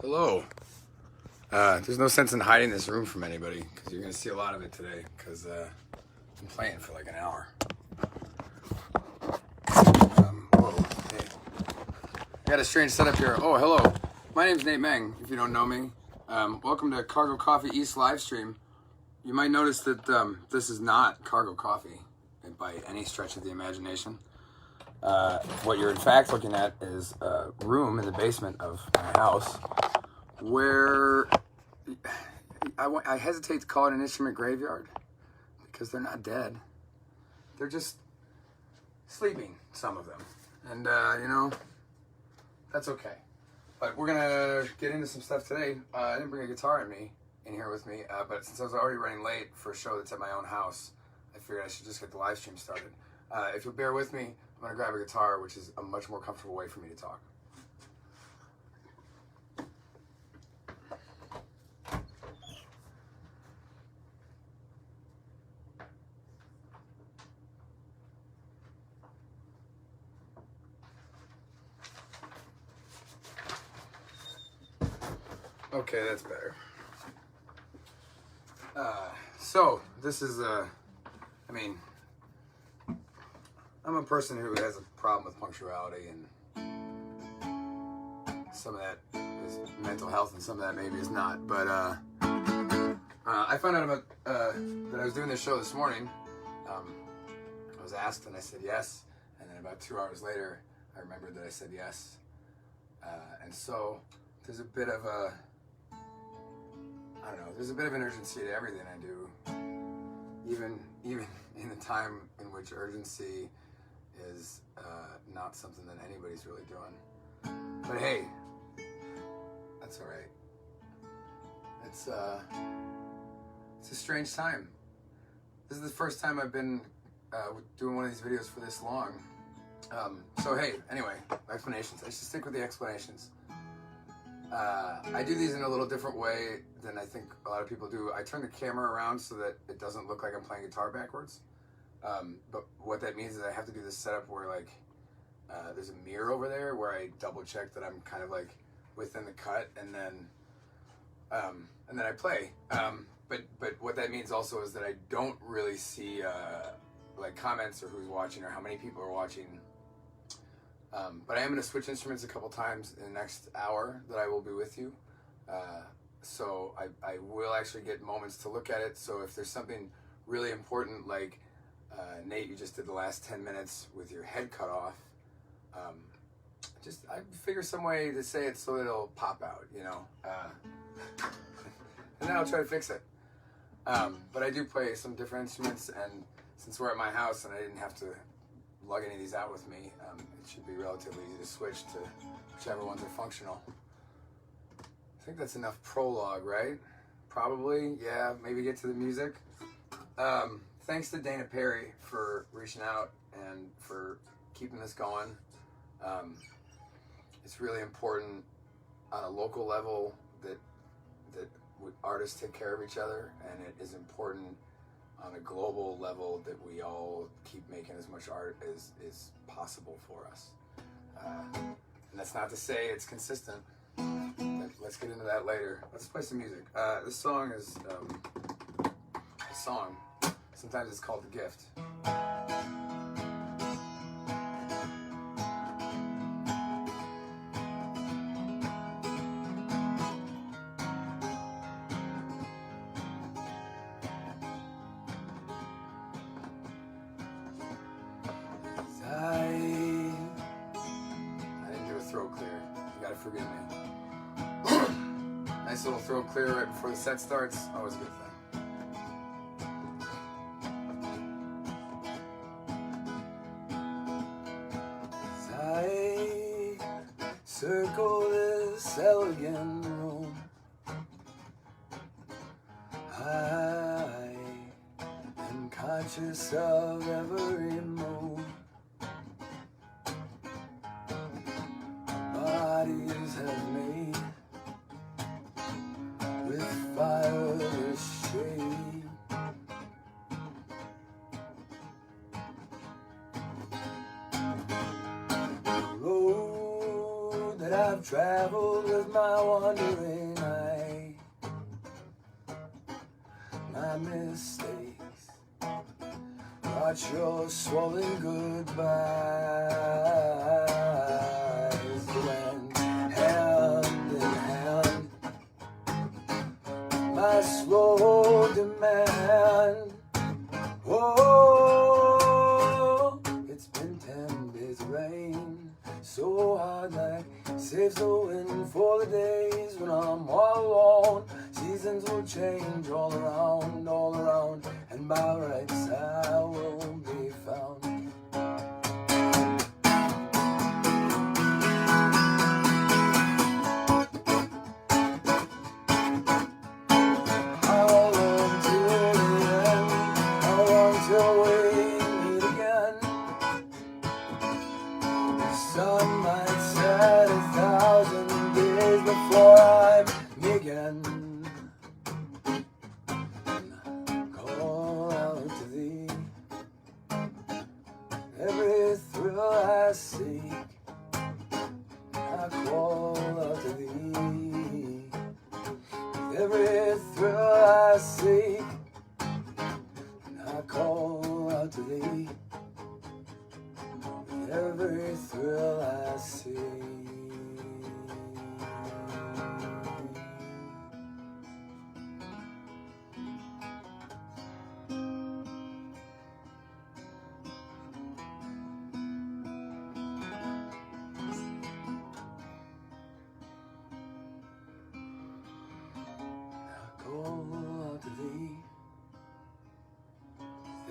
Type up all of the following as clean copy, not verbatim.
Hello. There's no sense in hiding this room from anybody because you're going to see a lot of it today because I'm playing for like an hour. Whoa, hey. I got a strange setup here. Oh, hello. My name's Nate Meng, if you don't know me. Welcome to Cargo Coffee East Livestream. You might notice that this is not Cargo Coffee by any stretch of the imagination. What you're in fact looking at is a room in the basement of my house where I hesitate to call it an instrument graveyard because they're not dead. They're just sleeping, some of them. And, you know, that's okay. But we're going to get into some stuff today. I didn't bring a guitar in here with me, but since I was already running late for a show that's at my own house, I figured I should just get the live stream started. If you'll bear with me, I'm going to grab a guitar, which is a much more comfortable way for me to talk. Okay, that's better. So, this is, I mean, I'm a person who has a problem with punctuality, and some of that is mental health and some of that maybe is not. But I found out about that I was doing this show this morning. I was asked and I said yes, and then about 2 hours later, I remembered that I said yes. And so there's a bit of a, I don't know, there's a bit of an urgency to everything I do, even in the time in which urgency is not something that anybody's really doing. But hey, that's all right. It's a strange time. This is the first time I've been doing one of these videos for this long. So hey, anyway, explanations. I should stick with the explanations. I do these in a little different way than I think a lot of people do. I turn the camera around so that it doesn't look like I'm playing guitar backwards. But what that means is I have to do this setup where like there's a mirror over there where I double check that I'm kind of like within the cut, and then I play. But what that means also is that I don't really see like comments or who's watching or how many people are watching. But I am going to switch instruments a couple times in the next hour that I will be with you. So I will actually get moments to look at it. So if there's something really important like Nate, you just did the last 10 minutes with your head cut off, I figure some way to say it so it'll pop out, you know. And then I'll try to fix it. But I do play some different instruments, and since we're at my house and I didn't have to lug any of these out with me, it should be relatively easy to switch to whichever ones are functional. I think that's enough prologue, right? Probably, yeah, maybe get to the music. Thanks to Dana Perry for reaching out and for keeping this going. It's really important on a local level that artists take care of each other, and it is important on a global level that we all keep making as much art as is possible for us. And that's not to say it's consistent. Let's get into that later. Let's play some music. This song is a song. Sometimes it's called The Gift. Forgive me. Nice little throat clear right before the set starts. Always a good thing. As I circle this elegant room, I am conscious of every move. Bodies have made with fireless shade. The road that I've traveled with my wandering eye. My mistakes brought your swollen goodbyes. Went hand in hand, my slow demand. Oh, it's been 10 days of rain, so hard like saves the wind for the days when I'm all alone. Seasons will change all around, and by rights I will be found. Sun might set 1,000 days before I'm again. Call out to thee, every thrill I seek. I call out to thee, every thrill I seek. I call out to thee, every thrill I see. I call out to thee,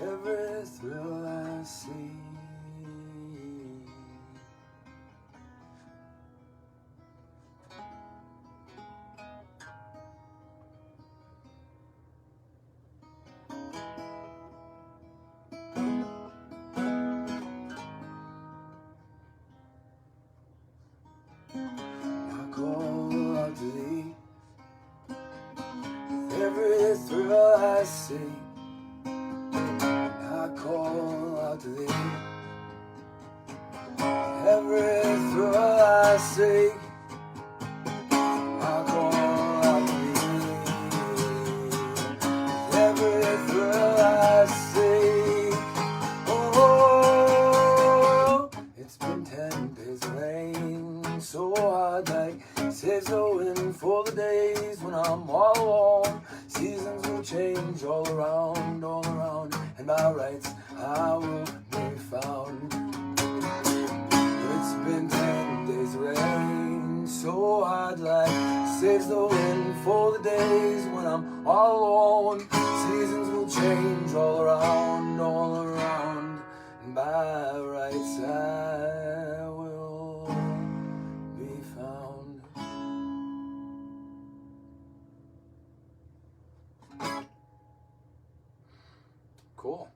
every thrill I see. Call out to thee, every thrill I see. I call out to thee, every thrill I seek. I call out to thee, every thrill I seek. Oh, it's been 10 days of rain, so hard like saves the wind for the days when I'm all alone. Seasons will change all around, and by rights I will be found. It's been 10 days of rain, so hard like saves the wind for the days when I'm all alone. Seasons will change all around, and by rights I will be found. Cool.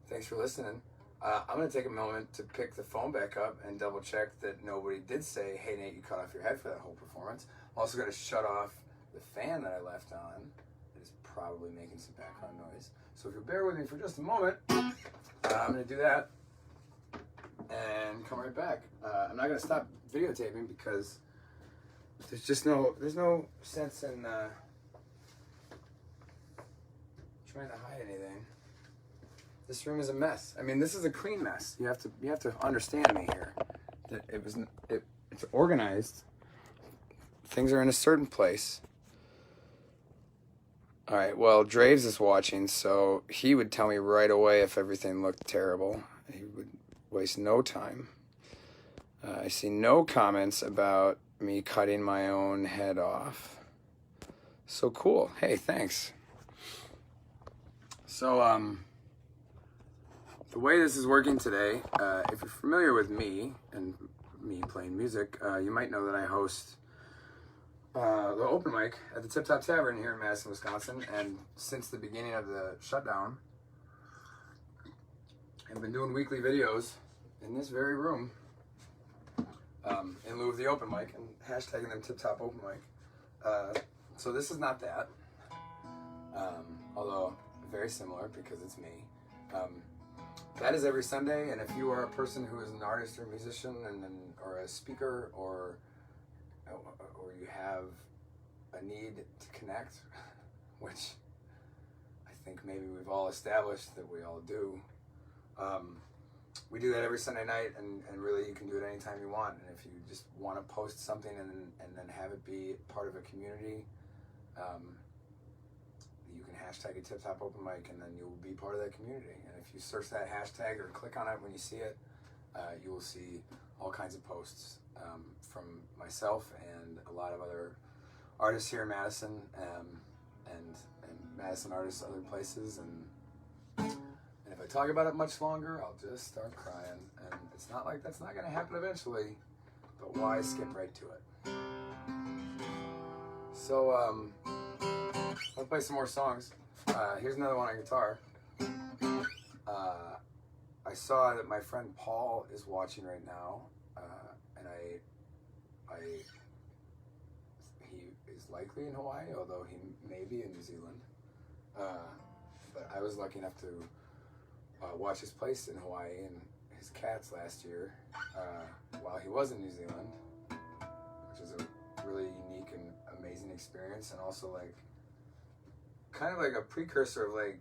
Thanks for listening. I'm going to take a moment to pick the phone back up and double check that nobody did say, "Hey Nate, you cut off your head for that whole performance." I'm also going to shut off the fan that I left on. It is probably making some background noise. So if you'll bear with me for just a moment, I'm going to do that and come right back. I'm not going to stop videotaping because there's no sense in trying to hide anything. This room is a mess. I mean, this is a clean mess. You have to understand me here. That it's organized. Things are in a certain place. All right. Well, Draves is watching, so he would tell me right away if everything looked terrible. He would waste no time. I see no comments about me cutting my own head off. So cool. Hey, thanks. So, the way this is working today, if you're familiar with me and me playing music, you might know that I host the open mic at the Tip Top Tavern here in Madison, Wisconsin. And since the beginning of the shutdown, I've been doing weekly videos in this very room in lieu of the open mic and hashtagging them Tip Top Open Mic. So this is not that, although very similar because it's me. That is every Sunday, and if you are a person who is an artist or musician or a speaker or or you have a need to connect, which I think maybe we've all established that we all do. We do that every Sunday night, and really you can do it anytime you want. And if you just want to post something and then have it be part of a community, you can hashtag it tiptopopenmic, and then you'll be part of that community. And if you search that hashtag or click on it when you see it, you will see all kinds of posts from myself and a lot of other artists here in Madison, and Madison artists other places. And if I talk about it much longer, I'll just start crying. And it's not like that's not going to happen eventually, but why skip right to it? So, I'll play some more songs. Here's another one on guitar. I saw that my friend Paul is watching right now, and he is likely in Hawaii, although he may be in New Zealand. But I was lucky enough to watch his place in Hawaii and his cats last year while he was in New Zealand, which is a really unique and amazing experience, and also like kind of like a precursor of like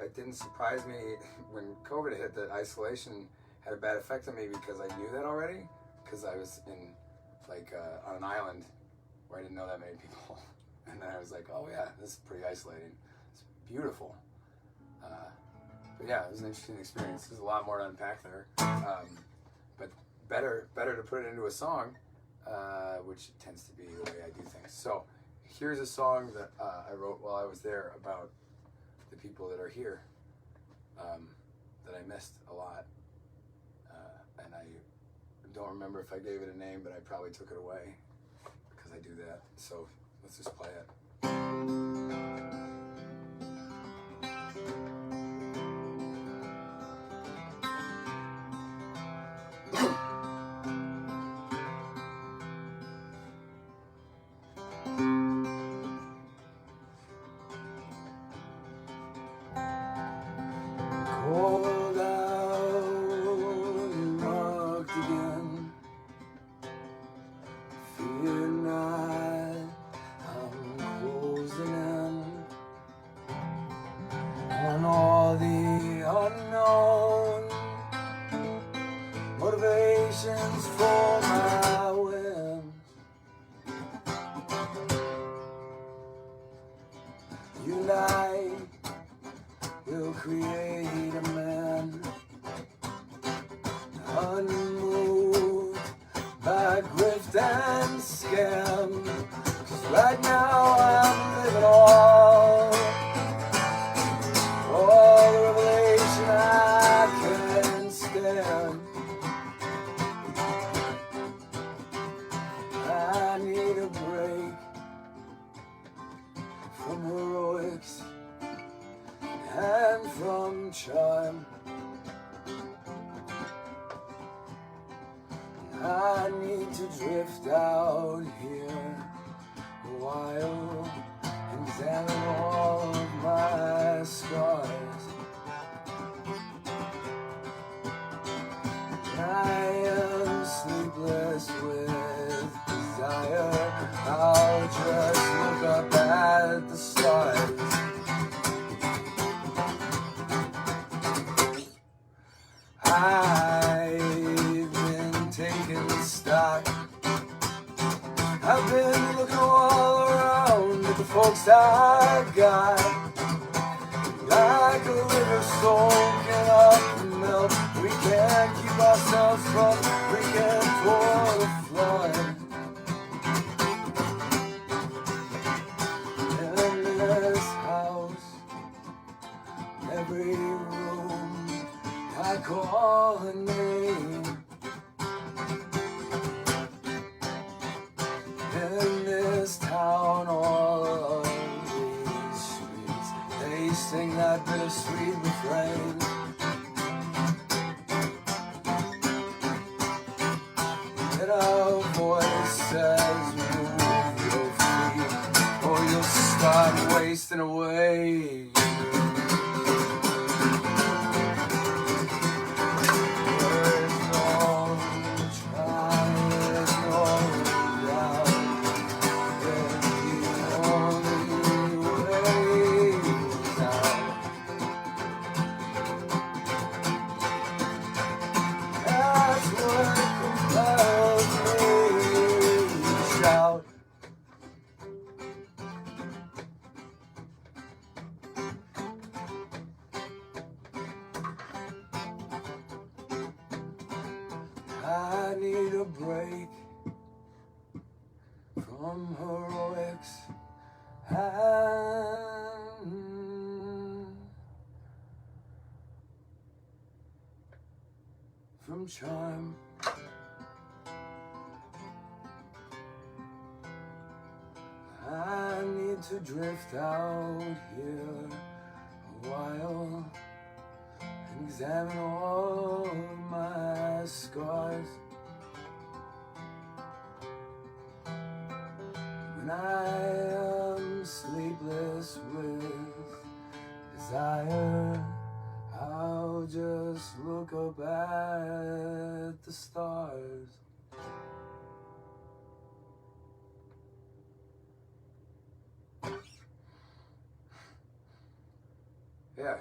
it didn't surprise me when COVID hit that isolation had a bad effect on me, because I knew that already, because I was in like on an island where I didn't know that many people, and then I was like, oh yeah, this is pretty isolating. It's beautiful. But yeah, it was an interesting experience. There's a lot more to unpack there, but better to put it into a song, which tends to be the way I do things. So here's a song that I wrote while I was there about the people that are here, that I missed a lot, and I don't remember if I gave it a name, but I probably took it away because I do that. So let's just play it. Motivations for my whims. Unite, we'll create a man, unmoved by grift and scam. 'Cause right now I'm living all the revelation I can stand. I need a break from heroics and from charm. I need to drift out here a while, examine all of my scars. I am sleepless with desire. I'll just look up at the stars. I've been taking stock. I've been looking all around at the folks I got, like a river soaking up the milk. We can't keep ourselves from breaking for the flood. In this house, every room I call a name. In this town, all of these streets, they sing that bittersweet refrain. And our voice says, move your feet, or you'll start wasting away. some heroics and from charm. I need to drift out here a while and examine all my scars. When I am sleepless with desire, I'll just look up at the stars. Yeah,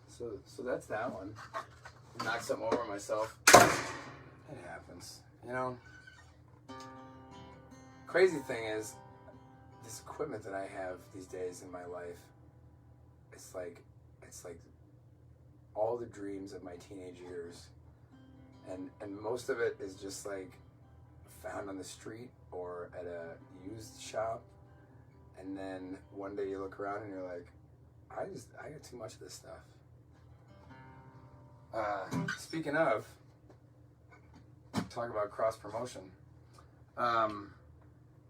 so that's that one. Knocked something over myself. It happens, you know. Crazy thing is, this equipment that I have these days in my life, it's like all the dreams of my teenage years, and most of it is just like found on the street or at a used shop, and then one day you look around and you're like, I got too much of this stuff. Speaking of, talk about cross promotion.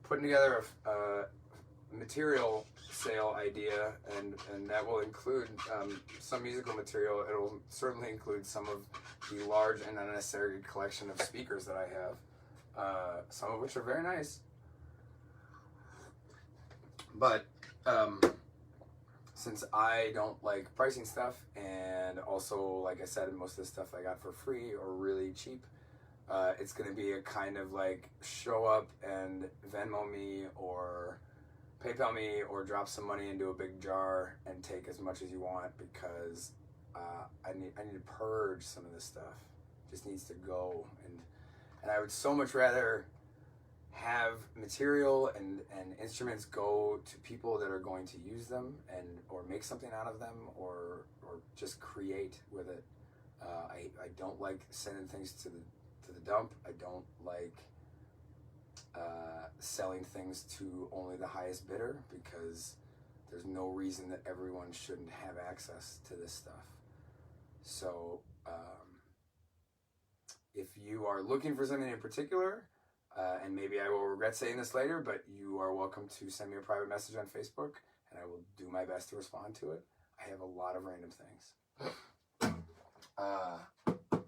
Putting together a material sale idea, and that will include some musical material. It'll certainly include some of the large and unnecessary collection of speakers that I have, some of which are very nice. But since I don't like pricing stuff, and also, like I said, most of the stuff I got for free or really cheap, it's going to be a kind of like show up and Venmo me or PayPal me or drop some money into a big jar and take as much as you want, because I need to purge some of this stuff. It just needs to go, and I would so much rather have material and instruments go to people that are going to use them and or make something out of them or just create with it. I don't like sending things to the dump. I don't like selling things to only the highest bidder, because there's no reason that everyone shouldn't have access to this stuff. So if you are looking for something in particular, and maybe I will regret saying this later, but you are welcome to send me a private message on Facebook, and I will do my best to respond to it. I have a lot of random things.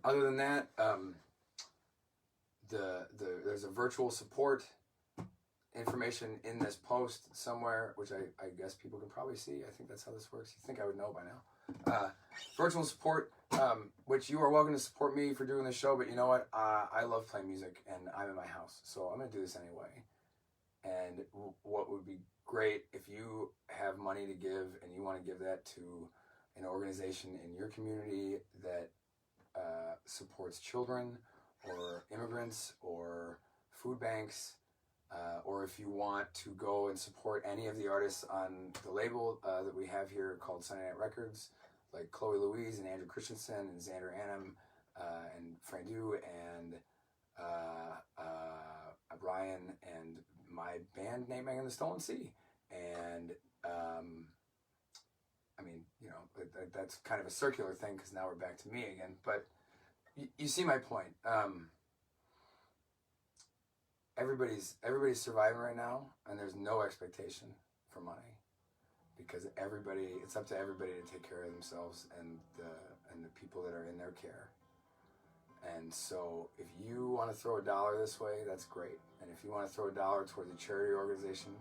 Other than that, there's a virtual support information in this post somewhere, which I guess people can probably see. I think that's how this works. You think I would know by now. Virtual support, which you are welcome to support me for doing this show, but you know what? I love playing music, and I'm in my house, so I'm going to do this anyway. And what would be great if you have money to give and you want to give that to an organization in your community that supports children or immigrants or food banks, or if you want to go and support any of the artists on the label that we have here called Sunday Night Records, like Chloe Louise and Andrew Christensen and Xander Annam and Frandu and Brian and my band name Meng and the Stolen Sea. And I mean, you know, that's kind of a circular thing because now we're back to me again. But you see my point. Everybody's surviving right now, and there's no expectation for money, because it's up to everybody to take care of themselves and the people that are in their care. And so if you want to throw a dollar this way, that's great. And if you want to throw a dollar towards a charity organization,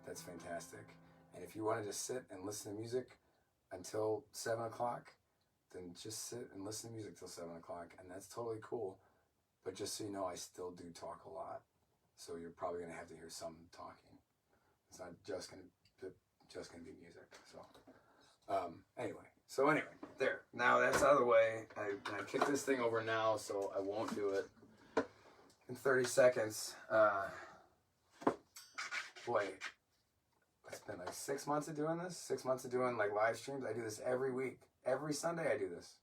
that's fantastic. And if you want to just sit and listen to music until 7 o'clock, then just sit and listen to music till 7 o'clock, and that's totally cool. But just so you know, I still do talk a lot, so you're probably going to have to hear some talking. It's not just going to be music. So anyway, there. Now that's out of the way. I kick this thing over now, so I won't do it in 30 seconds. Boy, it's been like 6 months of doing this. 6 months of doing like live streams. I do this every week. Every Sunday I do this.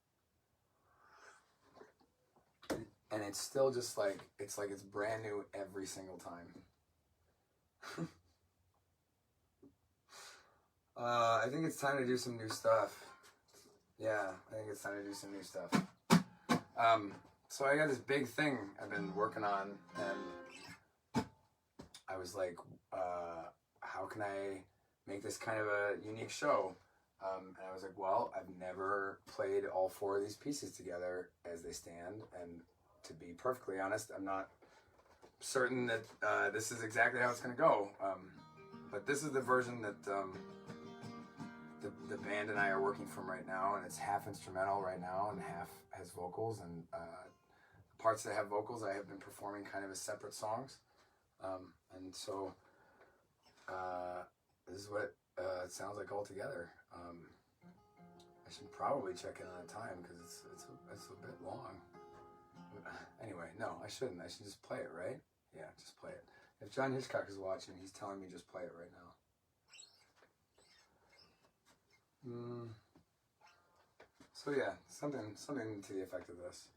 And it's still just like, it's brand new every single time. I think it's time to do some new stuff. Yeah, I think it's time to do some new stuff. So I got this big thing I've been working on, and I was like, how can I make this kind of a unique show? And I was like, well, I've never played all 4 of these pieces together as they stand, and to be perfectly honest, I'm not certain that this is exactly how it's going to go. But this is the version that the band and I are working from right now, and it's half instrumental right now and half has vocals, and the parts that have vocals I have been performing kind of as separate songs. And so this is what it sounds like all together. I should probably check in on the time because it's a bit long. Anyway, no, I shouldn't. I should just play it, right? Yeah, just play it. If John Hitchcock is watching, he's telling me just play it right now. So yeah, something to the effect of this.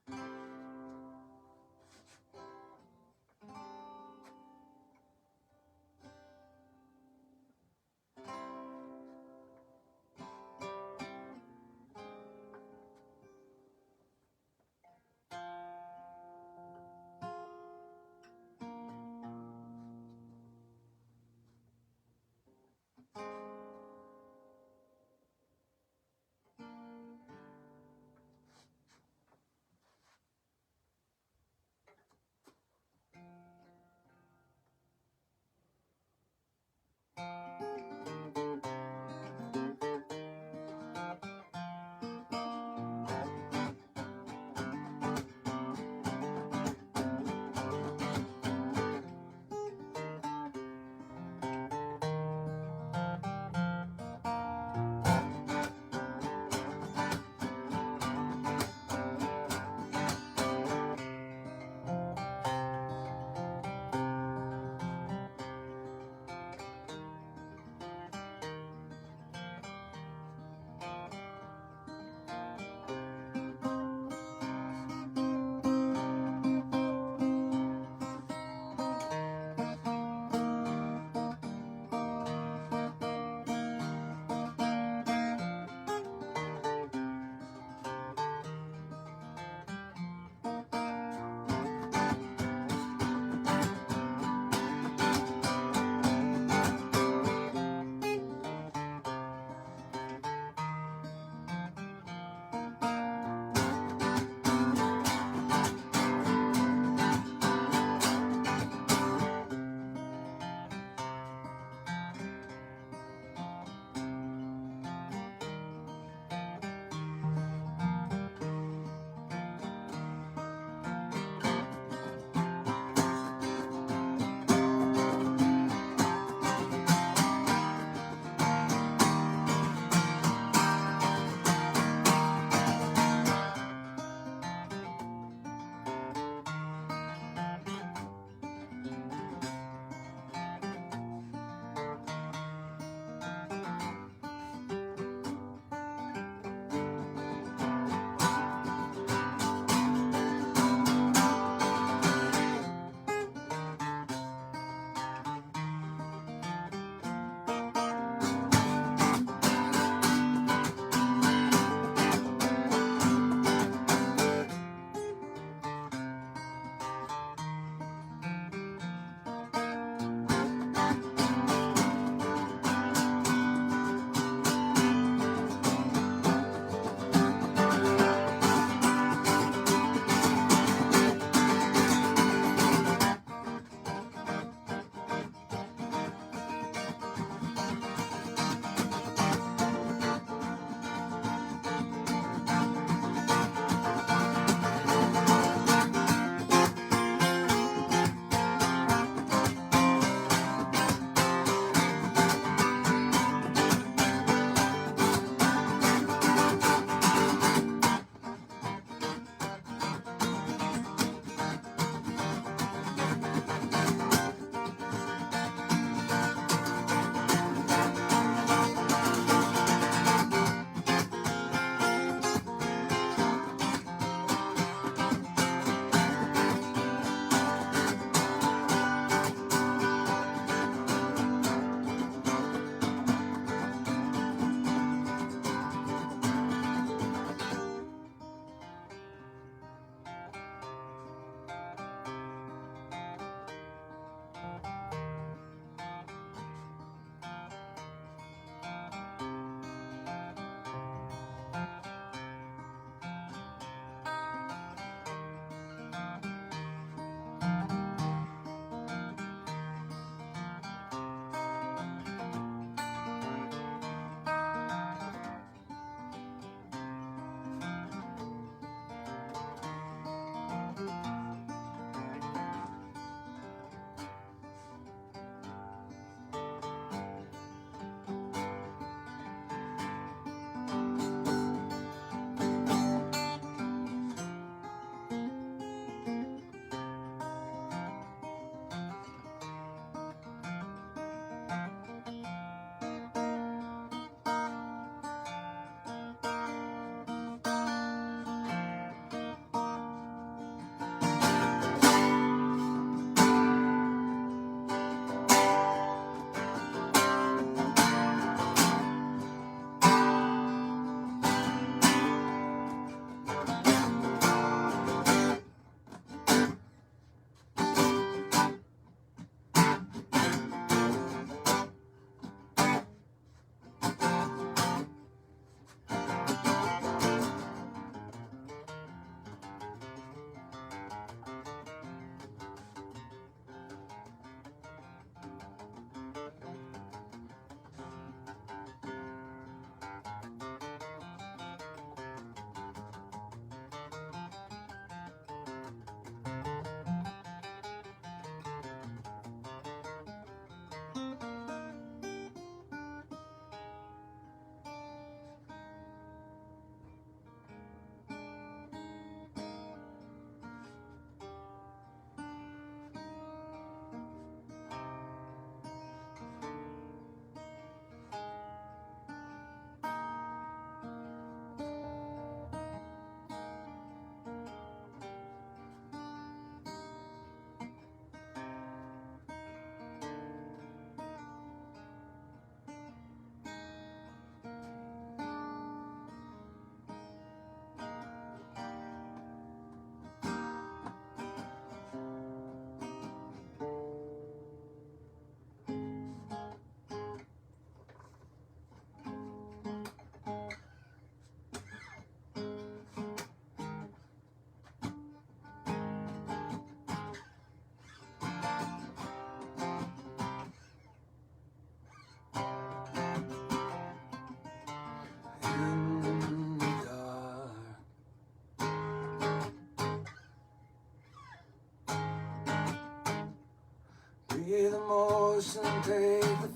Hear the motion take the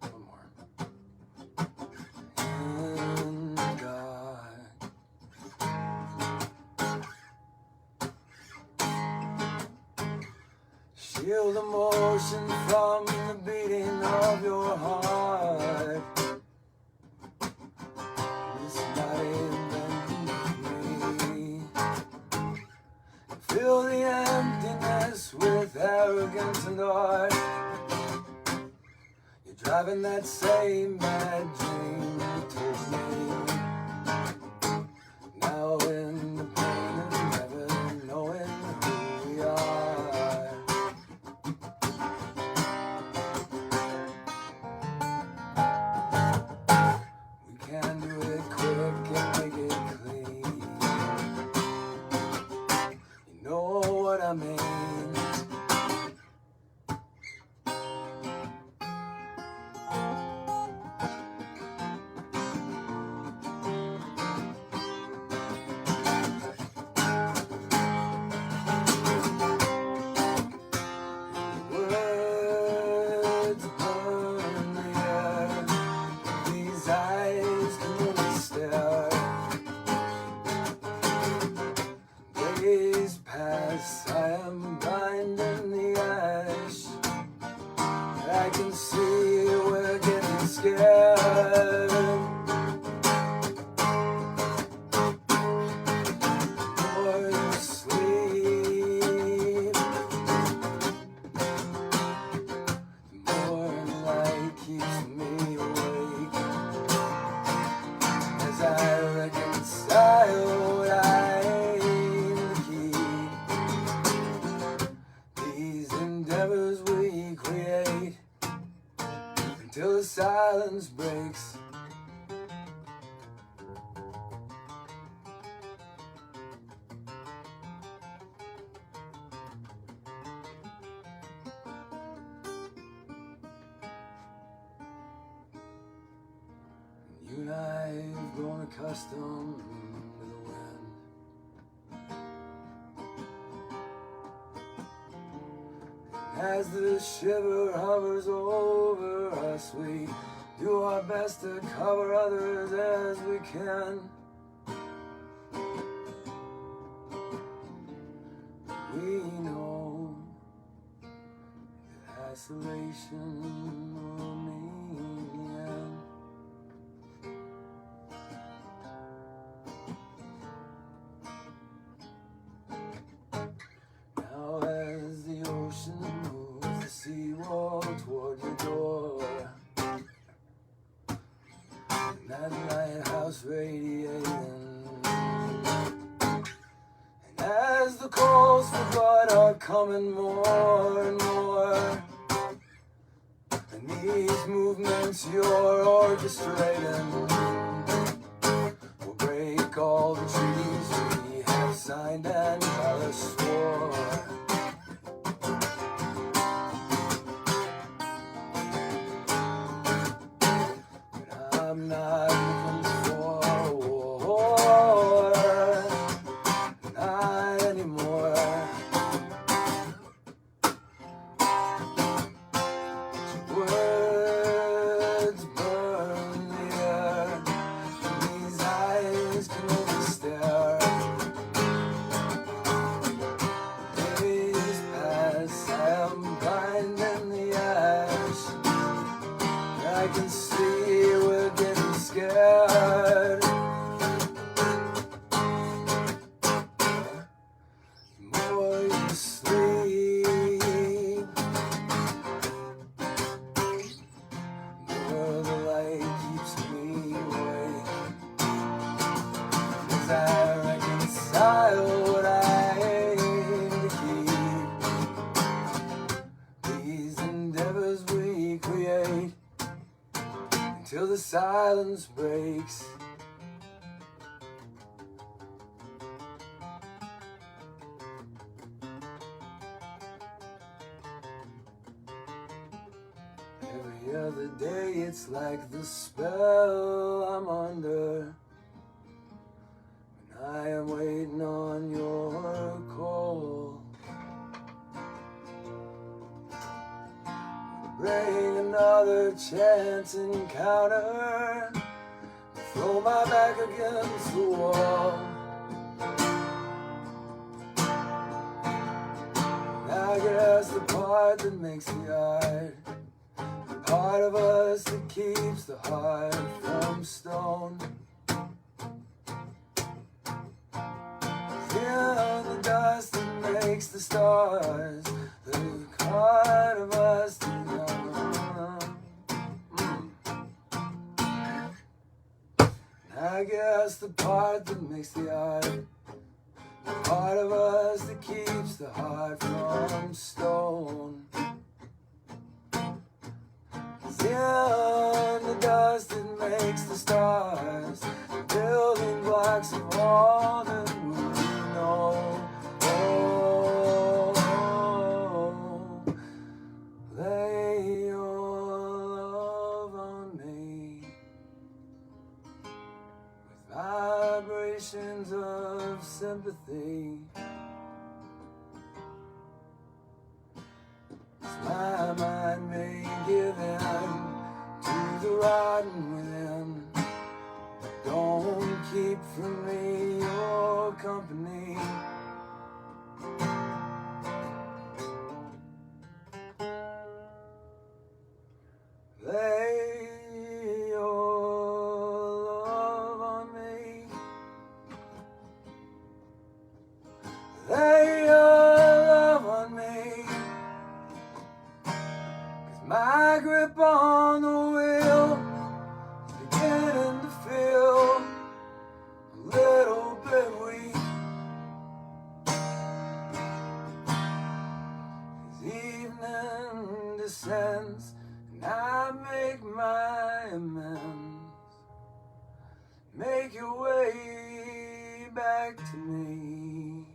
one more. In the dark, feel the motion from the beating of your heart. This body bending free. Fill the emptiness with arrogance and art. You're driving that same bad dream you told me. Now in the pain of never knowing who we are. Can do it quick and make it clean. You know what I mean. Words burn the air. These eyes can only stare. Days pass, I am blind in the ash. I can see we're getting scared. The more you sleep, the more light keeps me awake. As I reconcile what I aim to keep, these endeavors we create, until the silence breaks. You and I have grown accustomed to the wind. As the shiver hovers over us, we do our best to cover others as we can. We know that isolation will mean the end. Now as the ocean moves the seawall toward your door, and that lighthouse radiating, and as the calls for blood are coming more and more, and these movements you're orchestrating will break all the treaties we have signed and valor swore. But I'm not looking for war, not anymore. Words burn the air, and these eyes can only stare. Days pass, I am blind in the ash. I can see we're getting scared. The more you sleep, the more the light keeps me awake. As I reconcile what I aim to keep, these endeavors we create, until the silence breaks. Every other day it's like the spell I'm under, when I am waiting on your another chance encounter, throw my back against the wall. I guess the part that makes the art, the part of us that keeps the heart from stone. Yeah, the dust that makes the stars, the part of us that I guess the part that makes the art, the part of us that keeps the heart from stone. Yeah, the dust that makes the stars, the building blocks of all that we know. Oh, lay your love on me with vibrations of sympathy. My mind may give in to the rotten within, but don't keep from me your company. Lay your love on me. Lay your love on me. My grip on the wheel is beginning to feel a little bit weak. As evening descends and I make my amends, make your way back to me.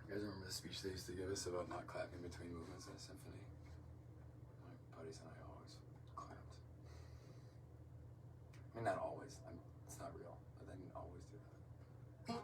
You guys remember the speech they used to give us about not clapping between movements in a symphony? My buddies and I always clapped. I mean, not always. It's not real, but they didn't always do that.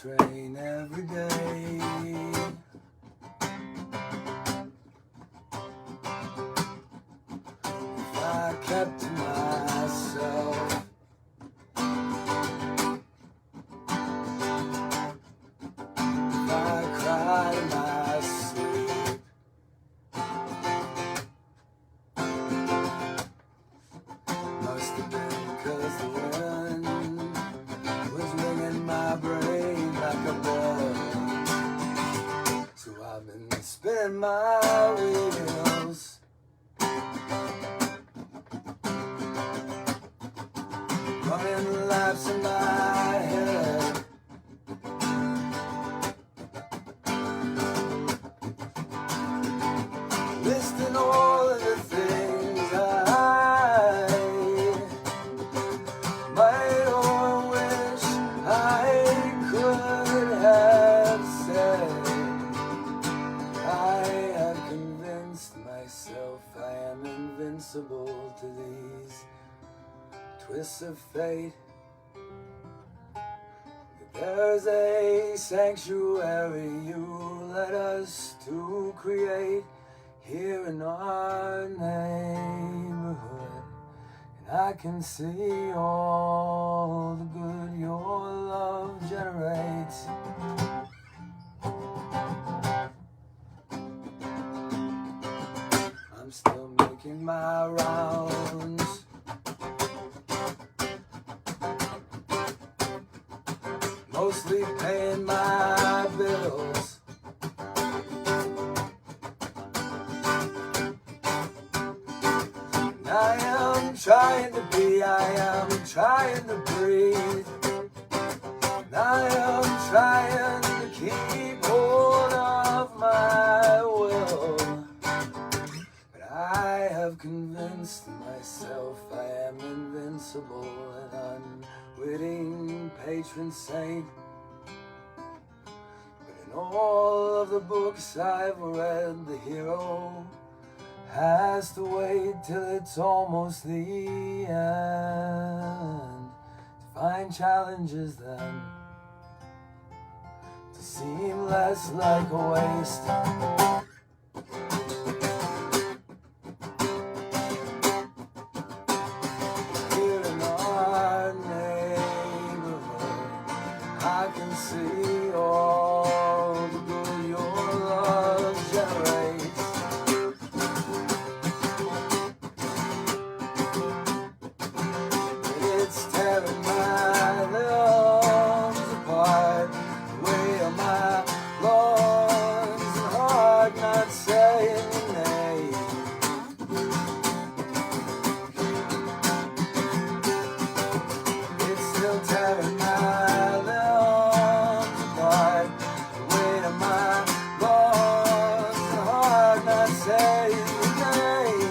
train every day. If I kept to myself, if I cried in my sleep, must have been 'cause the wind was ringing my brain like a bell. So I've been spinning my wheels, running laps in my head, listing all of the things I might or wish I could have said. I have convinced myself I am invincible to these twists of fate. There's a sanctuary you led us to create here in our neighborhood, and I can see all the good your love generates. I'm still making my rounds, mostly paying my bills. I am trying to be, I am trying to breathe. I am trying to keep hold of my will. But I have convinced myself I am invincible, an unwitting patron saint. But in all of the books I've read, the hero has to wait till it's almost the end to find challenges then to seem less like a waste. Here in our neighborhood, I can see all the good your love generates. It's tearing my lungs apart, the weight of my lungs and heart not saying your name. It's still tearing my lungs apart, the weight of my lungs and heart not saying your name.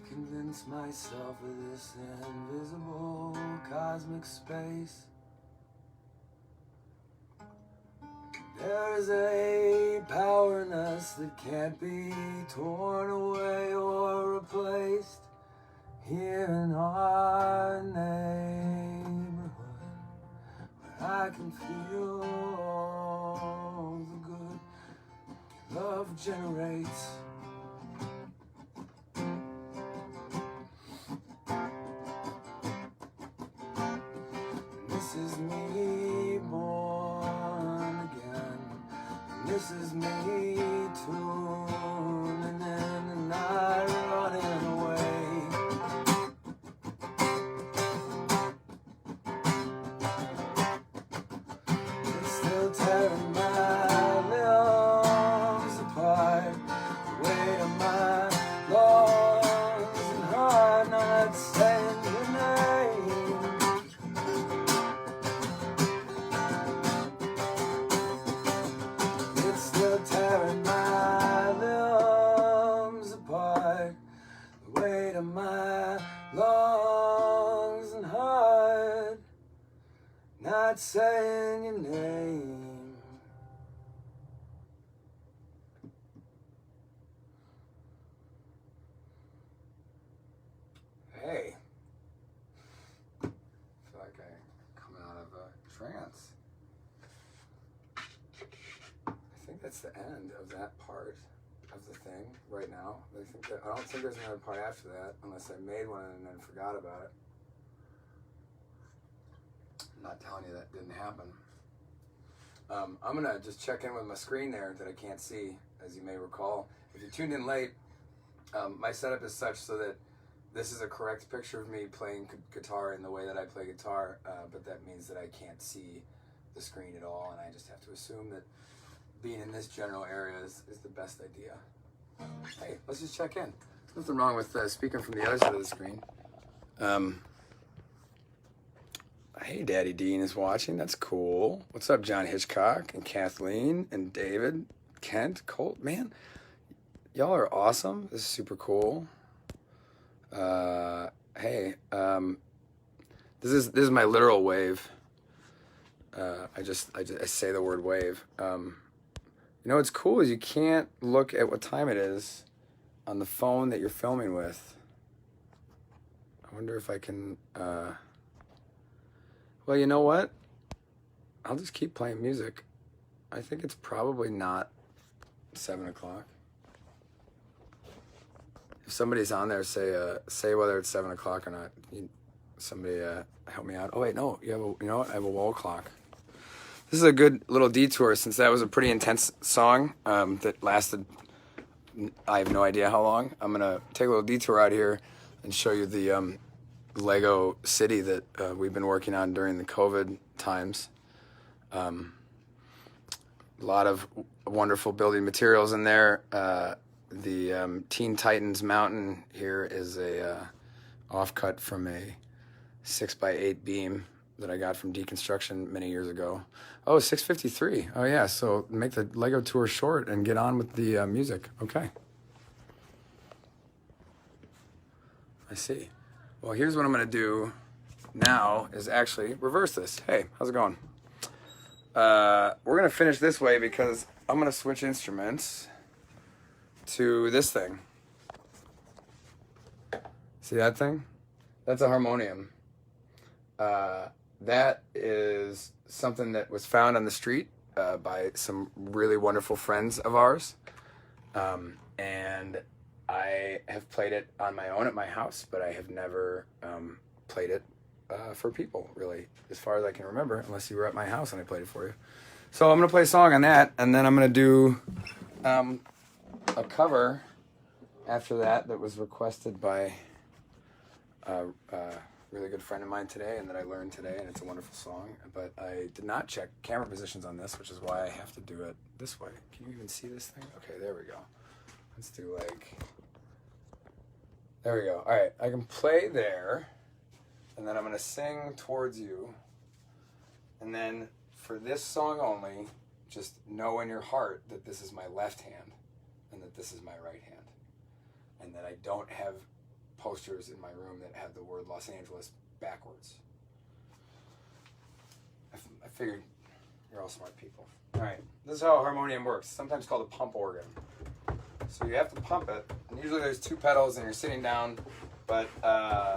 Convince myself of this invisible cosmic space. There is a power in us that can't be torn away or replaced here in our neighborhood, where I can feel all the good love generates. This is me born again. This is me tuning in and not running away. my lungs and heart, not saying your name. Hey, I feel like I'm coming out of a trance. I think that's the end of that part of the thing right now. I don't think there's another part after that, unless I made one and then forgot about it. I'm not telling you that didn't happen. I'm gonna just check in with my screen there that I can't see, as you may recall. If you tuned in late, my setup is such so that this is a correct picture of me playing guitar in the way that I play guitar, but that means that I can't see the screen at all, and I just have to assume that being in this general area is the best idea. Hey, let's just check in. There's nothing wrong with speaking from the other side of the screen. Hey, Daddy Dean is watching. That's cool. What's up, John Hitchcock and Kathleen and David, Kent, Colt? Man, y'all are awesome. This is super cool. Hey, this is my literal wave. I say the word wave. You know what's cool is you can't look at what time it is on the phone that you're filming with. I wonder if I can, well, you know what? I'll just keep playing music. I think it's probably not 7 o'clock. If somebody's on there, say whether it's 7 o'clock or not. Somebody help me out. Oh wait, no, you know what? I have a wall clock. This is a good little detour since that was a pretty intense song that lasted, I have no idea how long. I'm going to take a little detour out here and show you the Lego city that we've been working on during the COVID times. A lot of wonderful building materials in there. The Teen Titans Mountain here is a offcut from a 6x8 beam that I got from deconstruction many years ago. Oh, 6:53. Oh yeah, so make the Lego tour short and get on with the music. Okay. I see. Well, here's what I'm gonna do now is actually reverse this. Hey, how's it going? We're gonna finish this way because I'm gonna switch instruments to this thing. See that thing? That's a harmonium. That is something that was found on the street by some really wonderful friends of ours. And I have played it on my own at my house, but I have never played it for people, really, as far as I can remember, unless you were at my house and I played it for you. So I'm going to play a song on that, and then I'm going to do a cover after that was requested by a really good friend of mine today, and that I learned today, and it's a wonderful song. But I did not check camera positions on this, which is why I have to do it this way. Can you even see this thing? Okay, there we go. Let's do there we go. All right, I can play there, and then I'm going to sing towards you. And then for this song only, just know in your heart that this is my left hand and that this is my right hand. And that I don't have posters in my room that have the word Los Angeles backwards. I figured you're all smart people. All right, this is how a harmonium works. It's sometimes called a pump organ. So you have to pump it, and usually there's two pedals and you're sitting down, but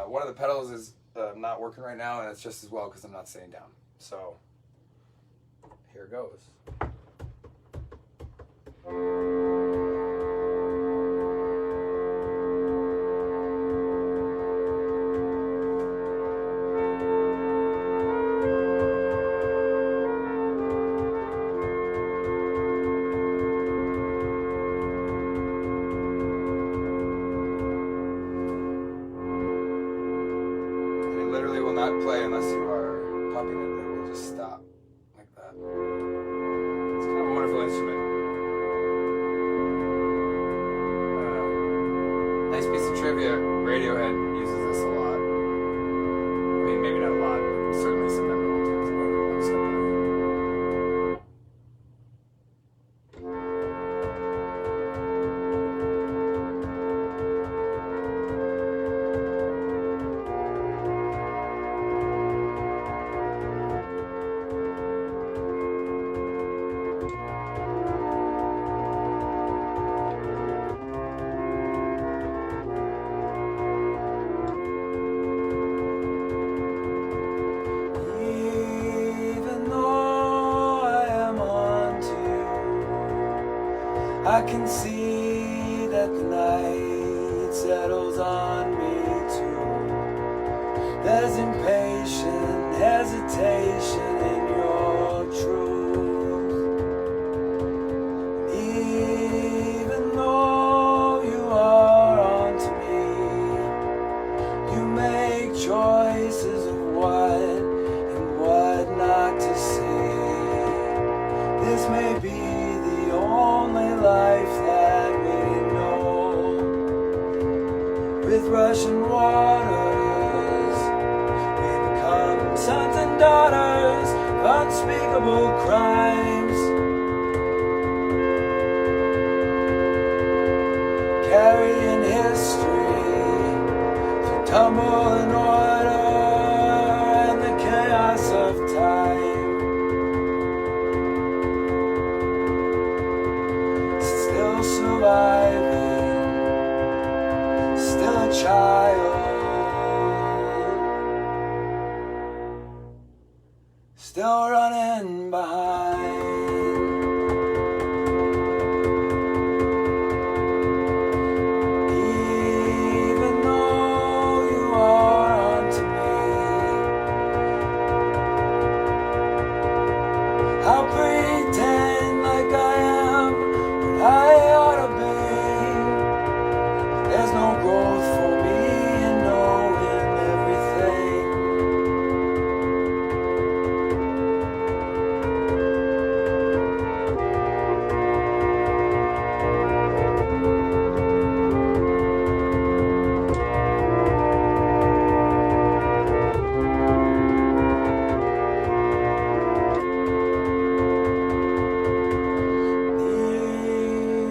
one of the pedals is not working right now, and it's just as well because I'm not sitting down. So here goes. Play unless you are pumping it, it will just stop like that. It's kind of a wonderful instrument. Nice piece of trivia, Radiohead uses this a lot. I mean, maybe not a lot, but certainly some memorable tunes. I'm just gonna play. I can see that the night settles on me too. There's impatient hesitation in your truth. Even though you are onto me, you make choices of what and what not to see. This may be the only life that we know. With rushing waters, we become sons and daughters of unspeakable crimes. Carrying history to tumble in order and the chaos of time. Still surviving, still a child, still running behind. Even though you are onto me, I'll pretend like I am what I ought to be. There's no growth for me in knowing everything.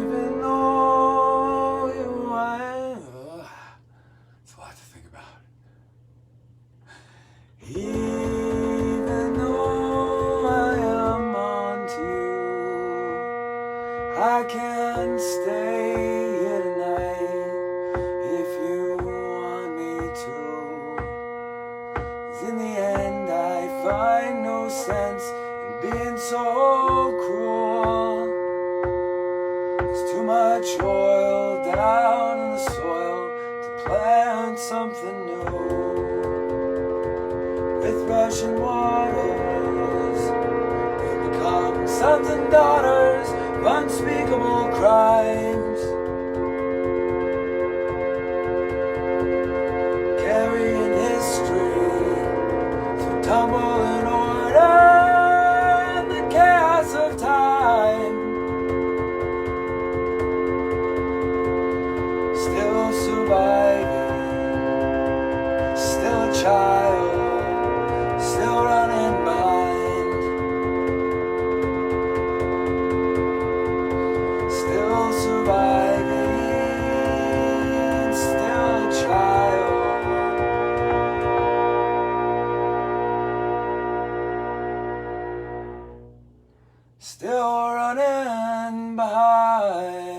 Even though you are, it's a lot to think about. Even though I am onto you, I can stay here tonight if you want me to. 'Cause in the end I find no sense in being so cruel. There's too much oil down in the soil to plant something new. With rushing waters, we become sons and daughters of unspeakable crimes. Carrying history to tumble in order and the chaos of time. Still surviving, still a child, still running behind. Still surviving, still a child. Still running behind.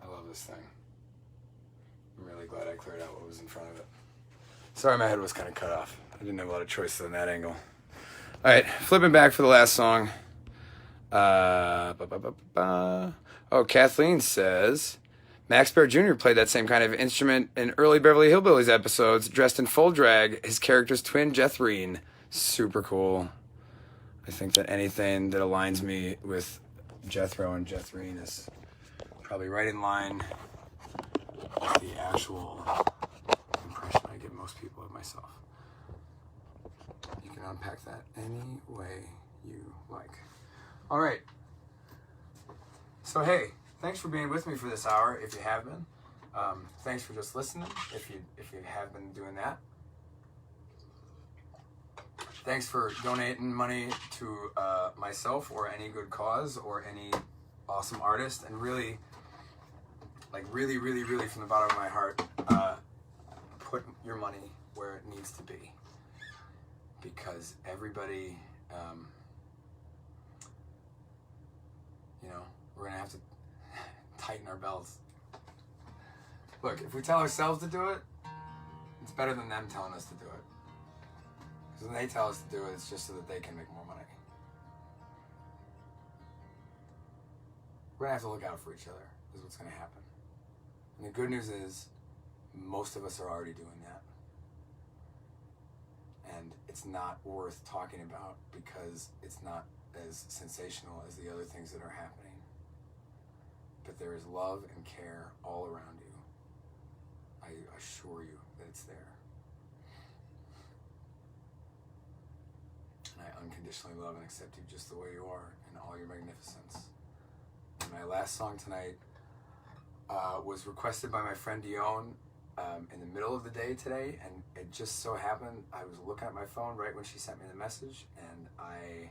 I love this thing. I'm really glad I cleared out what was in front of it. Sorry, my head was kind of cut off. I didn't have a lot of choices on that angle. All right, flipping back for the last song. Oh, Kathleen says, Max Bear Jr. played that same kind of instrument in early Beverly Hillbillies episodes, dressed in full drag, his character's twin, Jethreen. Super cool. I think that anything that aligns me with Jethro and Jethreen is probably right in line with the actual impression I give most people of myself. You can unpack that any way you like. All right. So, hey, thanks for being with me for this hour, if you have been. Thanks for just listening, if you have been doing that. Thanks for donating money to myself or any good cause or any awesome artist, and really, really from the bottom of my heart, put your money where it needs to be. because everybody, you know, we're gonna have to tighten our belts. Look, if we tell ourselves to do it, it's better than them telling us to do it. Because when they tell us to do it, it's just so that they can make more money. We're gonna have to look out for each other, is what's gonna happen. And the good news is, most of us are already doing that. And it's not worth talking about because it's not as sensational as the other things that are happening. But there is love and care all around you. I assure you that it's there. And I unconditionally love and accept you just the way you are in all your magnificence. And my last song tonight was requested by my friend Dion in the middle of the day today, and it just so happened I was looking at my phone right when she sent me the message, and I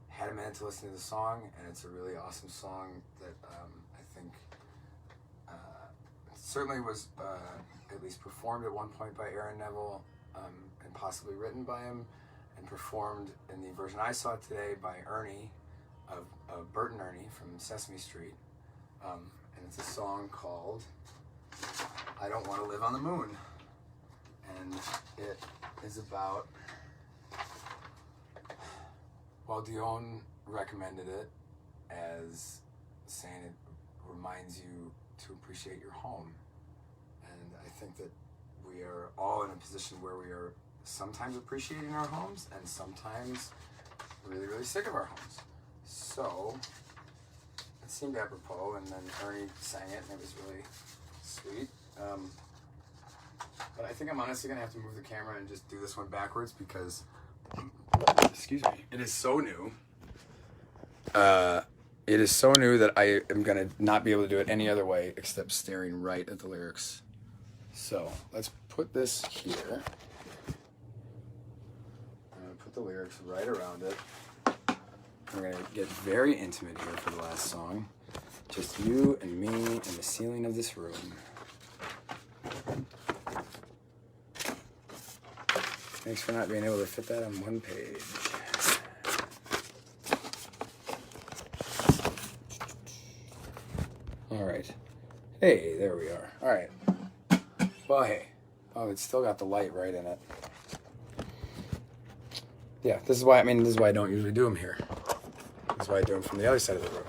had a minute to listen to the song, and it's a really awesome song that I think certainly was at least performed at one point by Neville, and possibly written by him, and performed in the version I saw today by Ernie, of Bert and Ernie from Sesame Street. And it's a song called I Don't Want to Live on the Moon. And it is about, well, Dion recommended it as saying it reminds you to appreciate your home. And I think that we are all in a position where we are sometimes appreciating our homes and sometimes really, really sick of our homes. So it seemed apropos, and then Ernie sang it, and it was really sweet. But I think I'm honestly gonna have to move the camera and just do this one backwards because, excuse me, it is so new. It is so new that I am gonna not be able to do it any other way except staring right at the lyrics. So let's put this here. I'm gonna put the lyrics right around it. We're gonna get very intimate here for the last song. Just you and me and the ceiling of this room. Thanks for not being able to fit that on one page. All right. Hey, there we are. All right. Well, hey. Oh, it's still got the light right in it. Yeah, this is why I don't usually do them here. This is why I do them from the other side of the room.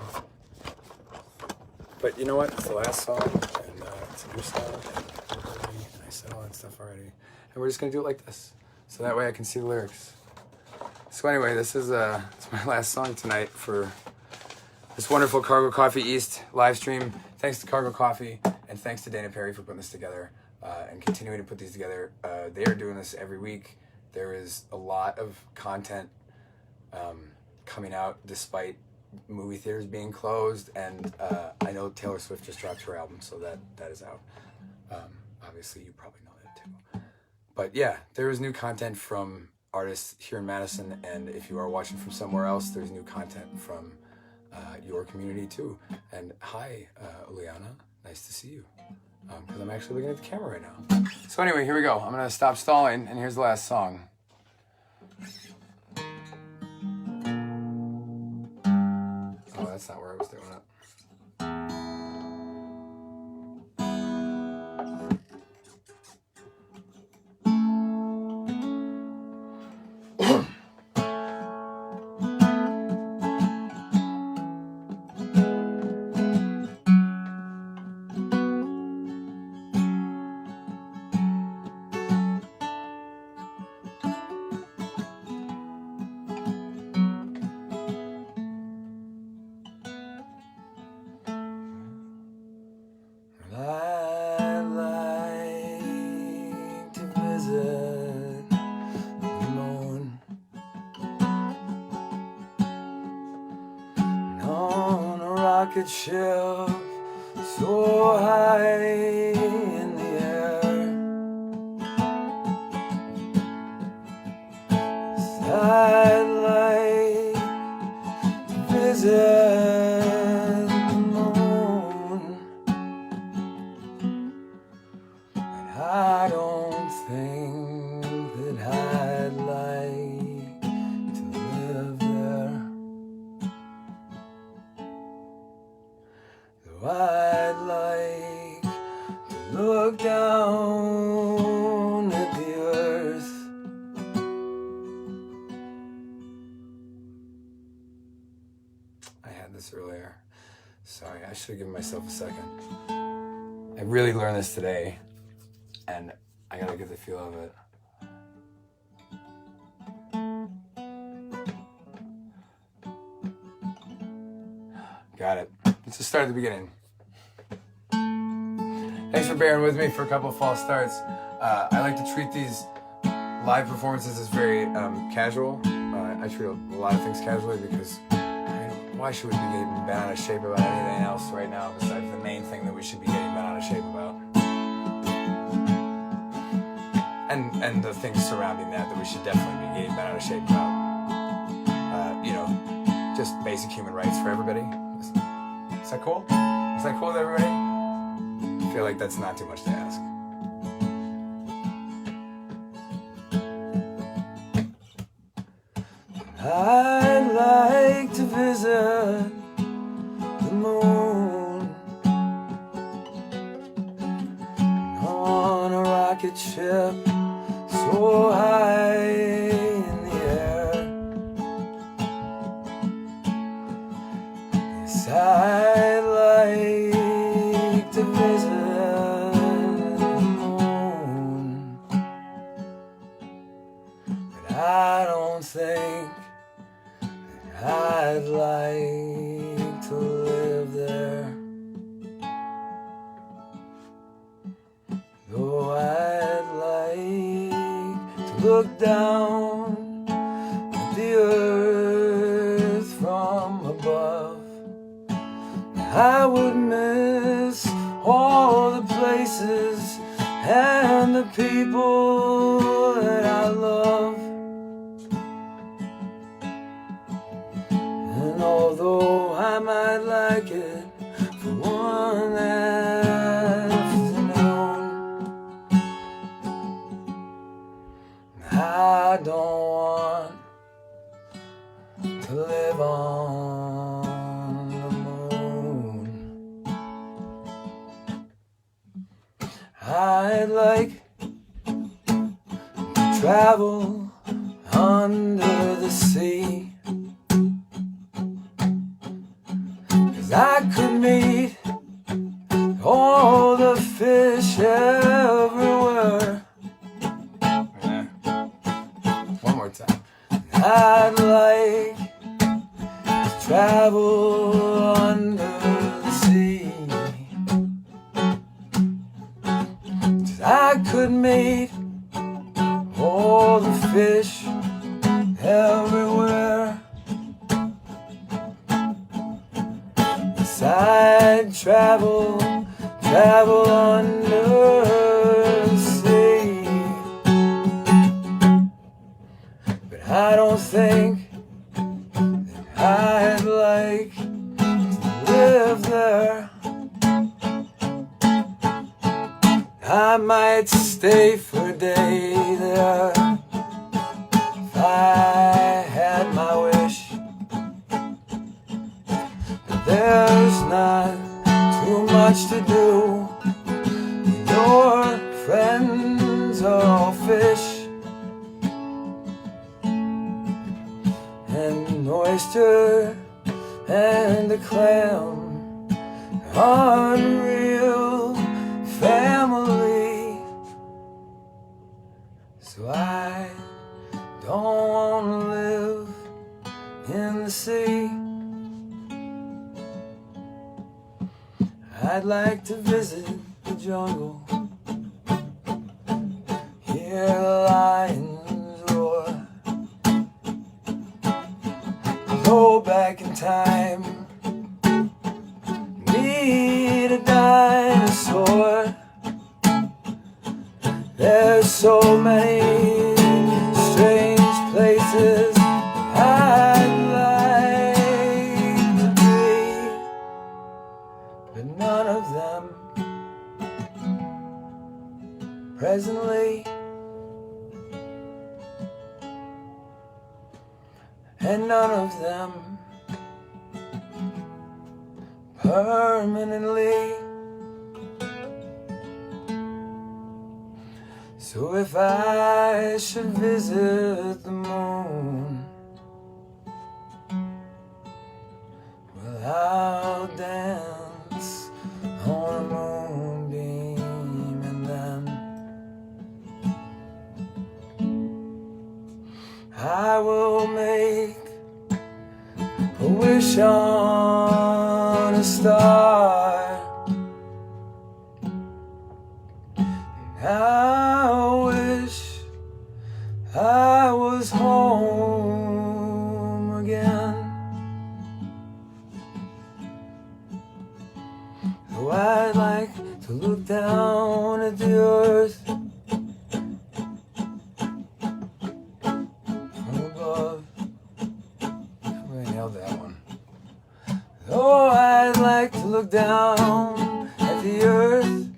But you know what? It's the last song, and it's a new song, and I said all that stuff already. And we're just gonna do it like this, so that way I can see the lyrics. So anyway, this is it's my last song tonight for this wonderful Cargo Coffee East live stream. Thanks to Cargo Coffee, and thanks to Dana Perry for putting this together and continuing to put these together. They are doing this every week. There is a lot of content coming out despite movie theaters being closed, and I know Taylor Swift just dropped her album, so that is out. Obviously, you probably know that too. But yeah, there is new content from artists here in Madison, and if you are watching from somewhere else, there's new content from your community too. And hi, Liana, nice to see you. Because I'm actually looking at the camera right now. So anyway, here we go. I'm gonna stop stalling, and here's the last song. Oh, that's not where I was doing it. Rocket ship so high in the air, I'd like to visit the moon, and I don't think that I'd like I'd like to look down at the earth. I had this earlier. Sorry, I should have given myself a second. I really learned this today, and I gotta get the feel of it. Got it. Let's just start at the beginning. Thanks for bearing with me for a couple of false starts. I like to treat these live performances as very casual. I treat a lot of things casually because why should we be getting bent out of shape about anything else right now besides the main thing that we should be getting bent out of shape about? And the things surrounding that we should definitely be getting bent out of shape about. Just basic human rights for everybody. Is that cool? Is that cool with everybody? I feel like that's not too much to ask. I'd like to visit the moon on a rocket ship so high in the air. Yes, I'd like to visit the moon, but I don't think I'd like to live there, though I'd like to look down at the earth from above. I would miss all the places and the people that I love. And although I might like it for one afternoon, I don't want to live on the moon. I'd like to travel under the sea, I could meet all the fish everywhere. Yeah. One more time. I'd like to travel under the sea, 'cause I could meet all the fish everywhere. I'd travel under the sea, but I don't think that I'd like to live there. I might stay for a day there if I had my wish. There's not too much to do. Your friends are all fish, and an oyster and a clam are a real family. So I don't want to live in the sea. I'd like to visit the jungle, hear the lions roar, go back in time, meet a dinosaur. There's so many strange places I'd like to be, but none of them presently, and none of them permanently. So if I should visit the moon, well, I'll dance on a moonbeam, and then I will make a wish on a star. I wish I was home again. Though I'd like to look down at the earth from above. I really nailed that one. Though I'd like to look down at the earth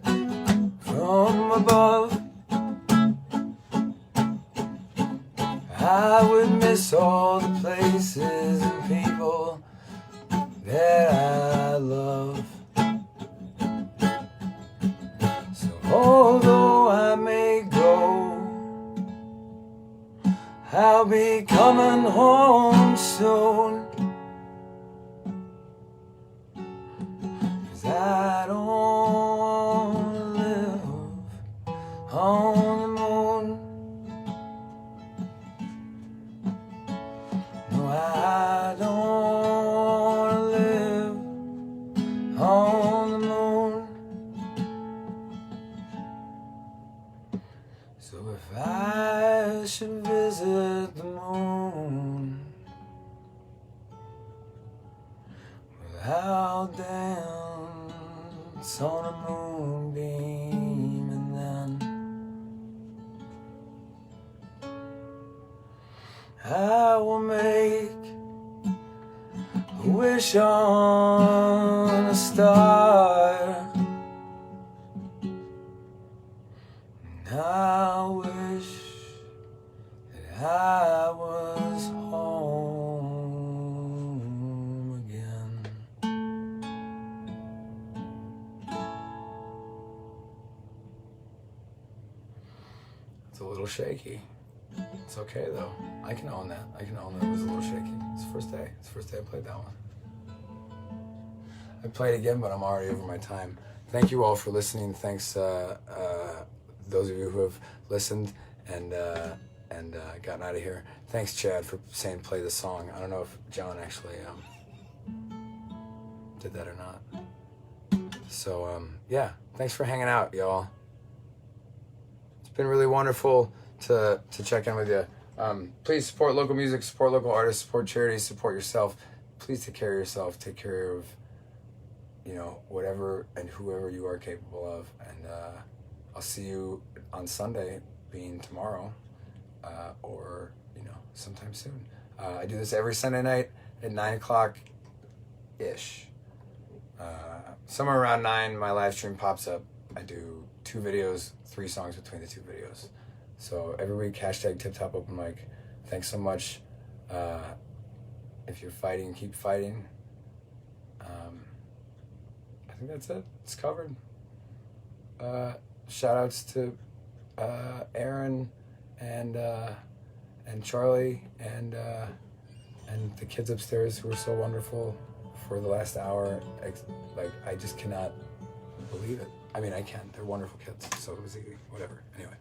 from above, I would miss all the places and people that I love. So although I may go, I'll be coming home soon. 'Cause I don't live on the moon. No, I don't live on the moon. So if I should visit the moon, well, I'll dance on a moonbeam, and then I will make a wish on a star. And I wish that I was home again. It's a little shaky. It's okay though. I can own that. I can own that it was a little shaky. It's the first day. It's the first day I played that one. I played again, but I'm already over my time. Thank you all for listening. Thanks those of you who have listened and gotten out of here. Thanks, Chad, for saying play the song. I don't know if John actually did that or not. So yeah, thanks for hanging out, y'all. It's been really wonderful to check in with you. Please support local music, support local artists, support charities, support yourself. Please take care of yourself. Take care of, you know, whatever and whoever you are capable of. And I'll see you on Sunday, being tomorrow, or, you know, sometime soon. I do this every Sunday night at 9 o'clock-ish. Somewhere around 9, my live stream pops up. I do 2 videos, 3 songs between the 2 videos. So every week, hashtag tiptopopenmic. Thanks so much. If you're fighting, keep fighting. I think that's it. It's covered. Shout outs to Aaron and Charlie and the kids upstairs who were so wonderful for the last hour. Like, I just cannot believe it. I mean, I can. They're wonderful kids. So it was easy. Whatever. Anyway.